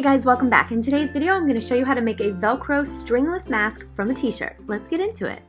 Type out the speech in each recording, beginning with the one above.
Hey guys, welcome back. In today's video, I'm going to show you how to make a Velcro stringless mask from a t-shirt. Let's get into it.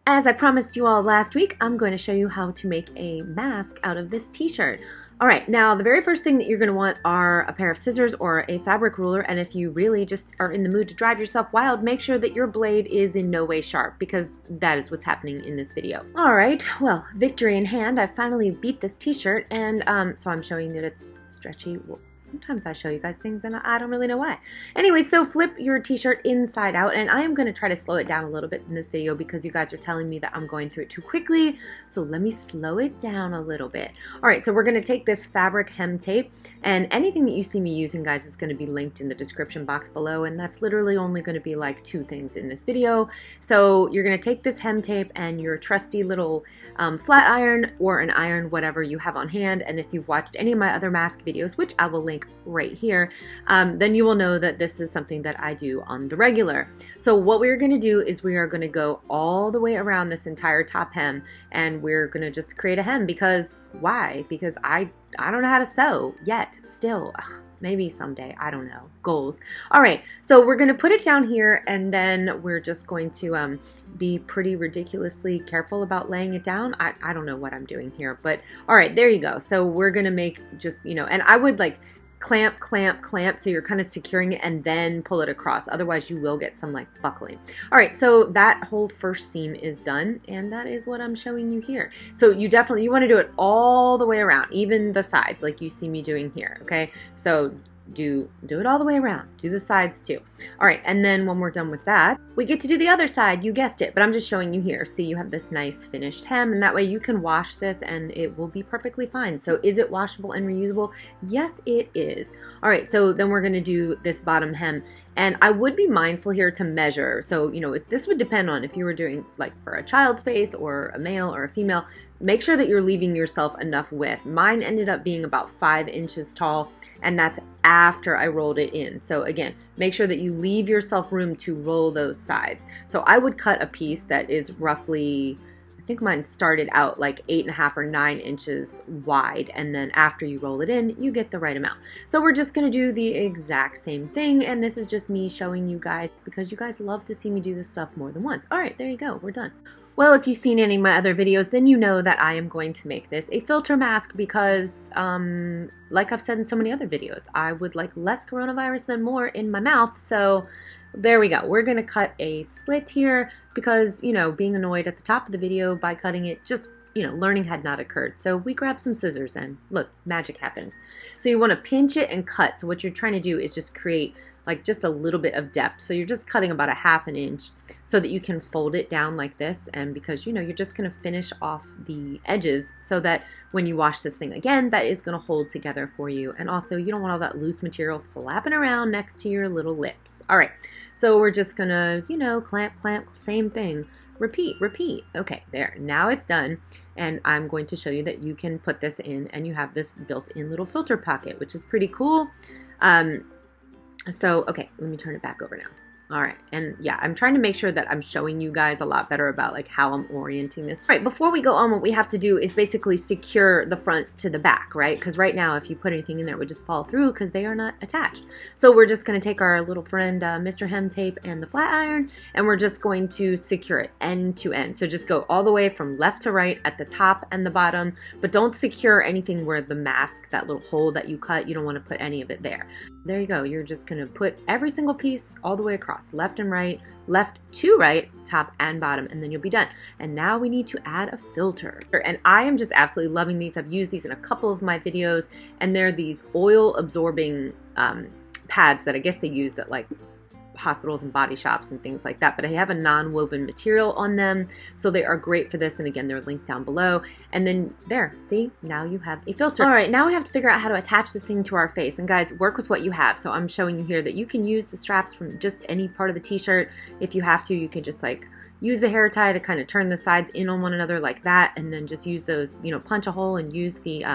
As I promised you all last week, I'm going to show you how to make a mask out of this t-shirt. All right, now the very first thing that you're going to want are a pair of scissors or a fabric ruler, and if you really just are in the mood to drive yourself wild, make sure that your blade is in no way sharp, because that is what's happening in this video. All right, well, victory in hand, I finally beat this t-shirt, and so I'm showing that it's stretchy. Well, sometimes I show you guys things and I don't really know why. Anyway, so flip your t-shirt inside out, and I am going to try to slow it down a little bit in this video because you guys are telling me that I'm going through it too quickly, so let me slow it down a little bit. All right, so we're going to take this fabric hem tape, and anything that you see me using, guys, is going to be linked in the description box below, and that's literally only going to be like 2 things in this video. So you're going to take this hem tape and your trusty little flat iron or an iron, whatever you have on hand, and if you've watched any of my other mask videos, which I will link right here, then you will know that this is something that I do on the regular. So what we're going to do is we are going to go all the way around this entire top hem, and we're going to just create a hem, because why? Because I don't know how to sew yet still. Ugh. Maybe someday, I don't know, goals. All right, so we're gonna put it down here, and then we're just going to be pretty ridiculously careful about laying it down. I don't know what I'm doing here, but all right, there you go. So we're gonna make just, and I would like clamp, so you're kind of securing it and then pull it across. Otherwise you will get some like buckling. All right, so that whole first seam is done, and that is what I'm showing you here. So you want to do it all the way around, even the sides like you see me doing here, okay? So do it all the way around. Do the sides too. All right, and then when we're done with that, we get to do the other side. You guessed it, but I'm just showing you here. See, you have this nice finished hem, and that way you can wash this and it will be perfectly fine. So is it washable and reusable? Yes, it is. All right, so then we're gonna do this bottom hem, and I would be mindful here to measure. So, this would depend on if you were doing like for a child's face or a male or a female. Make sure that you're leaving yourself enough width. Mine ended up being about 5 inches tall, and that's after I rolled it in. So again, make sure that you leave yourself room to roll those sides. So I would cut a piece that is roughly, I think mine started out like 8.5 or 9 inches wide, and then after you roll it in, you get the right amount. So we're just gonna do the exact same thing, and this is just me showing you guys because you guys love to see me do this stuff more than once. All right, there you go, we're done. Well, if you've seen any of my other videos, then you know that I am going to make this a filter mask because, like I've said in so many other videos, I would like less coronavirus than more in my mouth. So there we go. We're going to cut a slit here because, being annoyed at the top of the video by cutting it, just, learning had not occurred. So we grabbed some scissors and look, magic happens. So you want to pinch it and cut. So what you're trying to do is just create like just a little bit of depth. So you're just cutting about 1/2 inch so that you can fold it down like this. And because you're just gonna finish off the edges so that when you wash this thing again, that is gonna hold together for you. And also you don't want all that loose material flapping around next to your little lips. All right, so we're just gonna, clamp, same thing. Repeat. Okay, there, now it's done. And I'm going to show you that you can put this in and you have this built-in little filter pocket, which is pretty cool. So, okay, let me turn it back over now. All right, and yeah, I'm trying to make sure that I'm showing you guys a lot better about like how I'm orienting this. All right, before we go on, what we have to do is basically secure the front to the back, right? Because right now, if you put anything in there, it would just fall through because they are not attached. So we're just gonna take our little friend, Mr. Hem Tape and the flat iron, and we're just going to secure it end to end. So just go all the way from left to right at the top and the bottom, but don't secure anything where the mask, that little hole that you cut, you don't wanna put any of it there. There you go, you're just gonna put every single piece all the way across. Left and right, left to right, top and bottom, and then you'll be done. And now we need to add a filter. And I am just absolutely loving these. I've used these in a couple of my videos, and they're these oil absorbing pads that I guess they use at like hospitals and body shops and things like that, but I have a non-woven material on them, so they are great for this. And again, they're linked down below. And then there, see, now you have a filter. All right, now we have to figure out how to attach this thing to our face. And guys, work with what you have. So I'm showing you here that you can use the straps from just any part of the t-shirt. If you have to, you can just like use the hair tie to kind of turn the sides in on one another like that, and then just use those, punch a hole and use the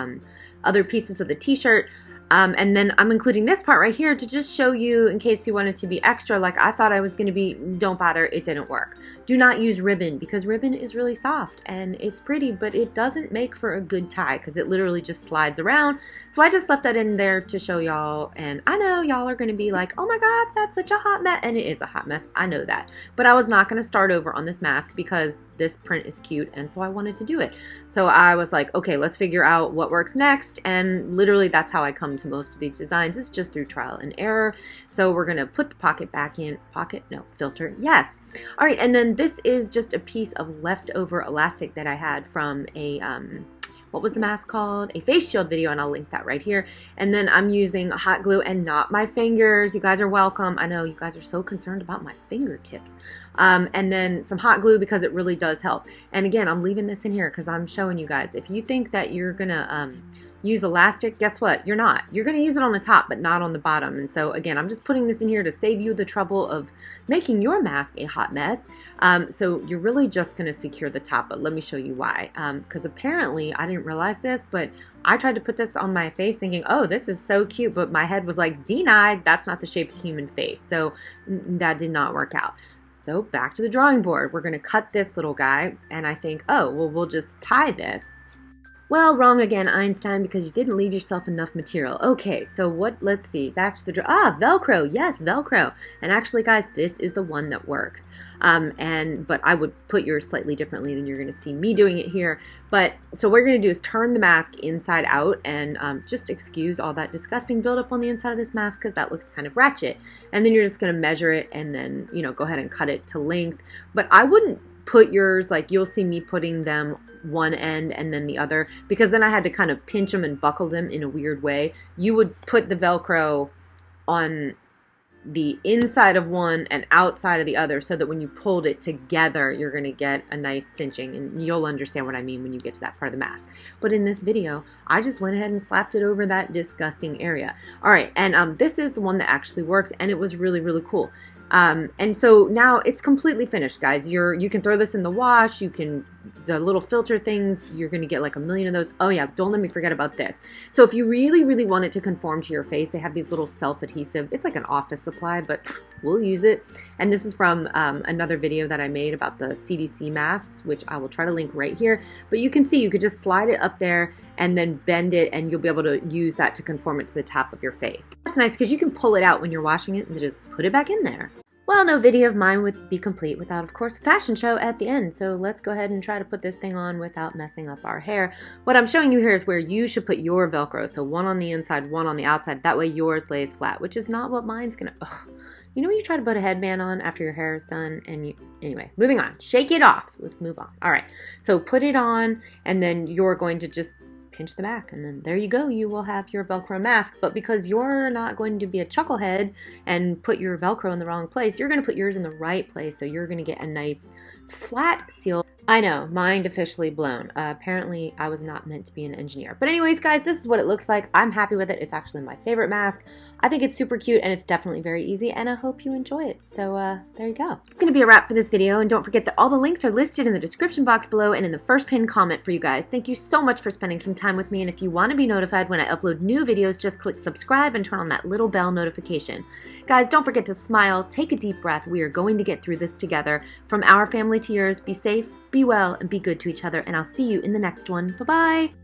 other pieces of the t-shirt. And then I'm including this part right here to just show you in case you wanted to be extra like I thought I was going to be. Don't bother, it didn't work. Do not use ribbon because ribbon is really soft and it's pretty, but it doesn't make for a good tie because it literally just slides around. So I just left that in there to show y'all, and I know y'all are going to be like, oh my god, that's such a hot mess, and it is a hot mess, I know that, but I was not going to start over on this mask because this print is cute and so I wanted to do it. So I was like, okay, let's figure out what works next, and literally that's how I come to most of these designs. It's just through trial and error. So we're gonna put the pocket back in. Pocket? No, filter. Yes. All right, and then this is just a piece of leftover elastic that I had from a what was the mask called? A face shield video, and I'll link that right here. And then I'm using hot glue and not my fingers. You guys are welcome. I know you guys are so concerned about my fingertips. And then some hot glue because it really does help. And again, I'm leaving this in here because I'm showing you guys. If you think that you're gonna use elastic, guess what? You're not. You're going to use it on the top, but not on the bottom. And so again, I'm just putting this in here to save you the trouble of making your mask a hot mess. So you're really just going to secure the top, but let me show you why. Because apparently, I didn't realize this, but I tried to put this on my face thinking, oh, this is so cute, but my head was like, denied, that's not the shape of the human face. So that did not work out. So back to the drawing board. We're going to cut this little guy, and I think, oh, well, we'll just tie this. Well, wrong again, Einstein, because you didn't leave yourself enough material. Okay, so let's see, back to the Velcro, yes, Velcro. And actually, guys, this is the one that works. But I would put yours slightly differently than you're gonna see me doing it here. But, so what we're gonna do is turn the mask inside out and just excuse all that disgusting buildup on the inside of this mask because that looks kind of ratchet. And then you're just gonna measure it and then, go ahead and cut it to length. But I wouldn't put yours, like you'll see me putting them one end and then the other, because then I had to kind of pinch them and buckle them in a weird way. You would put the Velcro on the inside of one and outside of the other so that when you pulled it together, you're going to get a nice cinching, and you'll understand what I mean when you get to that part of the mask. But in this video, I just went ahead and slapped it over that disgusting area. All right, and this is the one that actually worked, and it was really, really cool. And so now it's completely finished, guys. You can throw this in the wash. The little filter things, you're going to get like a million of those. Oh yeah, don't let me forget about this. So if you really, really want it to conform to your face, they have these little self-adhesive. It's like an office supply, but we'll use it. And this is from another video that I made about the CDC masks, which I will try to link right here. But you can see, you could just slide it up there and then bend it, and you'll be able to use that to conform it to the top of your face. That's nice because you can pull it out when you're washing it and just put it back in there. Well, no video of mine would be complete without, of course, a fashion show at the end. So let's go ahead and try to put this thing on without messing up our hair. What I'm showing you here is where you should put your Velcro. So one on the inside, one on the outside. That way yours lays flat, which is not what mine's gonna. Ugh. You know when you try to put a headband on after your hair is done and anyway, moving on. Shake it off. Let's move on. All right. So put it on, and then you're going to just pinch the back, and then there you go. You will have your Velcro mask. But because you're not going to be a chucklehead and put your Velcro in the wrong place, you're going to put yours in the right place. So you're going to get a nice flat seal. I know, mind officially blown. Apparently, I was not meant to be an engineer. But anyways, guys, this is what it looks like. I'm happy with it. It's actually my favorite mask. I think it's super cute, and it's definitely very easy, and I hope you enjoy it. So there you go. It's going to be a wrap for this video, and don't forget that all the links are listed in the description box below and in the first pinned comment for you guys. Thank you so much for spending some time with me, and if you want to be notified when I upload new videos, just click subscribe and turn on that little bell notification. Guys, don't forget to smile, take a deep breath. We are going to get through this together. From our family to yours, be safe, be well, and be good to each other, and I'll see you in the next one. Bye-bye!